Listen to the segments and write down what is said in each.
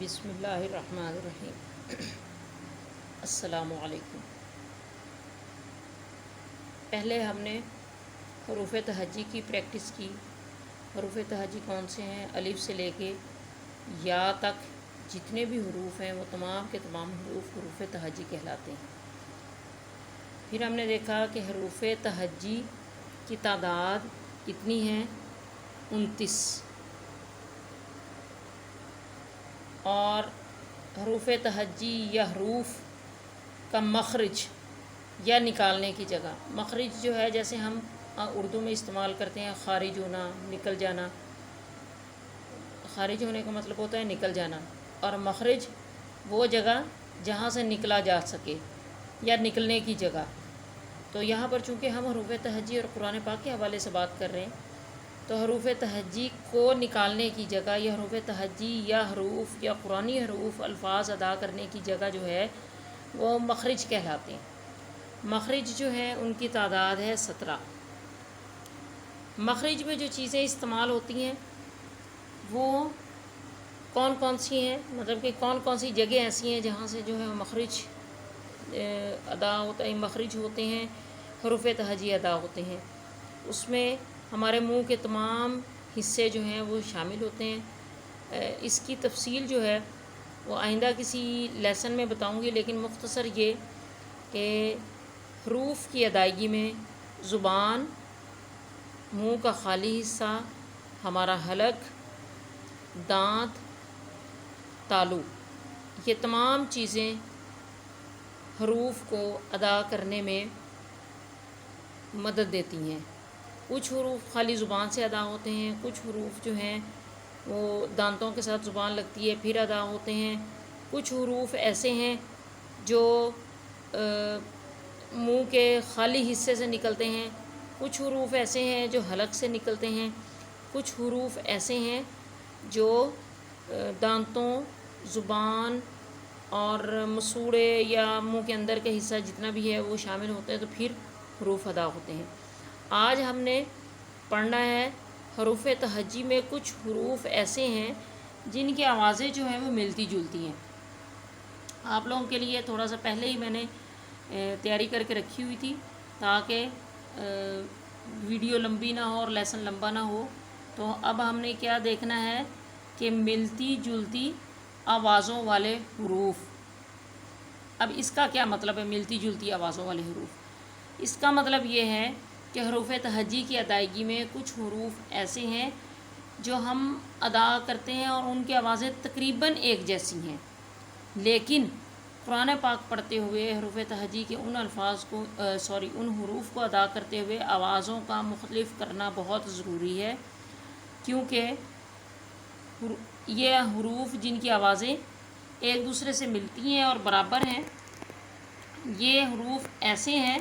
بسم اللہ الرحمن الرحیم۔ السلام علیکم۔ پہلے ہم نے حروف تہجی کی پریکٹس کی۔ حروف تہجی کون سے ہیں؟ الف سے لے کے یا تک جتنے بھی حروف ہیں وہ تمام کے تمام حروف تہجی کہلاتے ہیں۔ پھر ہم نے دیکھا کہ حروف تہجی کی تعداد کتنی ہے؟ 29۔ اور حروف تہجی یا حروف کا مخرج یا نکالنے کی جگہ، مخرج جو ہے جیسے ہم اردو میں استعمال کرتے ہیں خارج ہونا، نکل جانا۔ خارج ہونے کا مطلب ہوتا ہے نکل جانا، اور مخرج وہ جگہ جہاں سے نکلا جا سکے یا نکلنے کی جگہ۔ تو یہاں پر چونکہ ہم حروف تہجی اور قرآن پاک کے حوالے سے بات کر رہے ہیں، تو حروف تہجی کو نکالنے کی جگہ یا حروف تہجی یا حروف یا قرآنی حروف الفاظ ادا کرنے کی جگہ جو ہے وہ مخرج کہلاتے ہیں۔ مخرج جو ہے ان کی تعداد ہے 17۔ مخرج میں جو چیزیں استعمال ہوتی ہیں وہ کون کون سی ہیں، مطلب کہ کون کون سی جگہ ایسی ہیں جہاں سے جو ہے مخرج ادا ہوتا ہے، مخرج ہوتے ہیں، حروف تہجی ادا ہوتے ہیں۔ اس میں ہمارے منہ کے تمام حصے جو ہیں وہ شامل ہوتے ہیں۔ اس کی تفصیل جو ہے وہ آئندہ کسی لیسن میں بتاؤں گی، لیکن مختصر یہ کہ حروف کی ادائیگی میں زبان، منہ کا خالی حصہ، ہمارا حلق، دانت، تالو، یہ تمام چیزیں حروف کو ادا کرنے میں مدد دیتی ہیں۔ کچھ حروف خالی زبان سے ادا ہوتے ہیں، کچھ حروف جو ہیں وہ دانتوں کے ساتھ زبان لگتی ہے پھر ادا ہوتے ہیں، کچھ حروف ایسے ہیں جو منہ کے خالی حصے سے نکلتے ہیں، کچھ حروف ایسے ہیں جو حلق سے نکلتے ہیں، کچھ حروف ایسے ہیں جو دانتوں، زبان اور مسوڑے یا منہ کے اندر کا حصہ جتنا بھی ہے وہ شامل ہوتے ہیں، تو پھر حروف ادا ہوتے ہیں۔ آج ہم نے پڑھنا ہے حروف تہجی میں کچھ حروف ایسے ہیں جن کی آوازیں جو ہیں وہ ملتی جلتی ہیں۔ آپ لوگوں کے لیے تھوڑا سا پہلے ہی میں نے تیاری کر کے رکھی ہوئی تھی تاکہ ویڈیو لمبی نہ ہو اور لیسن لمبا نہ ہو۔ تو اب ہم نے کیا دیکھنا ہے کہ ملتی جلتی آوازوں والے حروف۔ اب اس کا کیا مطلب ہے ملتی جلتی آوازوں والے حروف؟ اس کا مطلب یہ ہے کہ حروف تہجی کی ادائیگی میں کچھ حروف ایسے ہیں جو ہم ادا کرتے ہیں اور ان کی آوازیں تقریباً ایک جیسی ہیں، لیکن قرآن پاک پڑھتے ہوئے حروف تہجی کے ان ان حروف کو ادا کرتے ہوئے آوازوں کا مختلف کرنا بہت ضروری ہے، کیونکہ یہ حروف جن کی آوازیں ایک دوسرے سے ملتی ہیں اور برابر ہیں، یہ حروف ایسے ہیں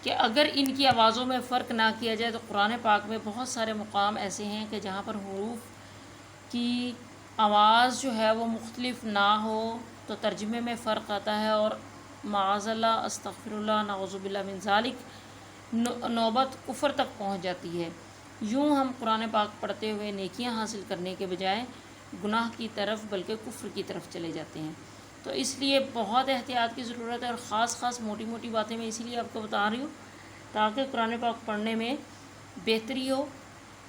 کہ اگر ان کی آوازوں میں فرق نہ کیا جائے تو قرآن پاک میں بہت سارے مقام ایسے ہیں کہ جہاں پر حروف کی آواز جو ہے وہ مختلف نہ ہو تو ترجمے میں فرق آتا ہے، اور معاذ اللہ، استغفر اللہ، نعوذ باللہ من ذالک، نوبت کفر تک پہنچ جاتی ہے۔ یوں ہم قرآن پاک پڑھتے ہوئے نیکیاں حاصل کرنے کے بجائے گناہ کی طرف بلکہ کفر کی طرف چلے جاتے ہیں۔ تو اس لیے بہت احتیاط کی ضرورت ہے، اور خاص موٹی موٹی باتیں میں اسی لیے آپ کو بتا رہی ہوں تاکہ قرآن پاک پڑھنے میں بہتری ہو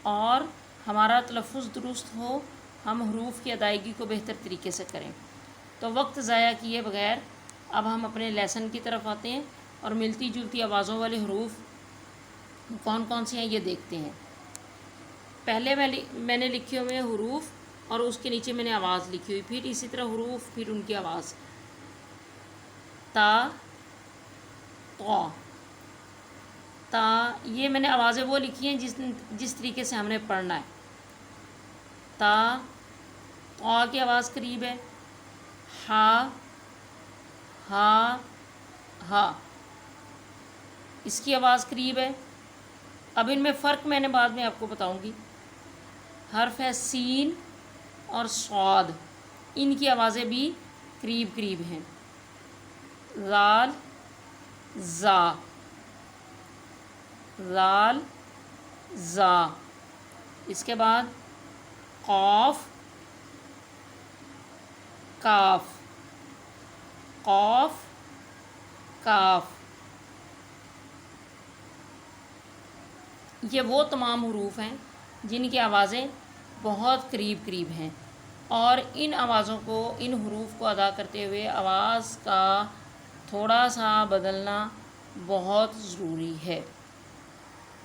اور ہمارا تلفظ درست ہو، ہم حروف کی ادائیگی کو بہتر طریقے سے کریں۔ تو وقت ضائع کیے بغیر اب ہم اپنے لیسن کی طرف آتے ہیں اور ملتی جلتی آوازوں والے حروف کون کون سے ہیں یہ دیکھتے ہیں۔ پہلے میں نے لکھے ہوئے حروف اور اس کے نیچے میں نے آواز لکھی ہوئی، پھر اسی طرح حروف پھر ان کی آواز۔ تا، طا، تا، یہ میں نے آوازیں وہ لکھی ہیں جس طریقے سے ہم نے پڑھنا ہے۔ تا، طا کی آواز قریب ہے، ہا، ہا، ہا، اس کی آواز قریب ہے۔ اب ان میں فرق میں نے بعد میں آپ کو بتاؤں گی۔ حرف ہے سین اور صاد، ان کی آوازیں بھی قریب قریب ہیں۔ زال، زا، زال، زا، اس کے بعد قاف، کاف، قاف، کاف، یہ وہ تمام حروف ہیں جن کی آوازیں بہت قریب قریب ہیں، اور ان آوازوں کو، ان حروف کو ادا کرتے ہوئے آواز کا تھوڑا سا بدلنا بہت ضروری ہے۔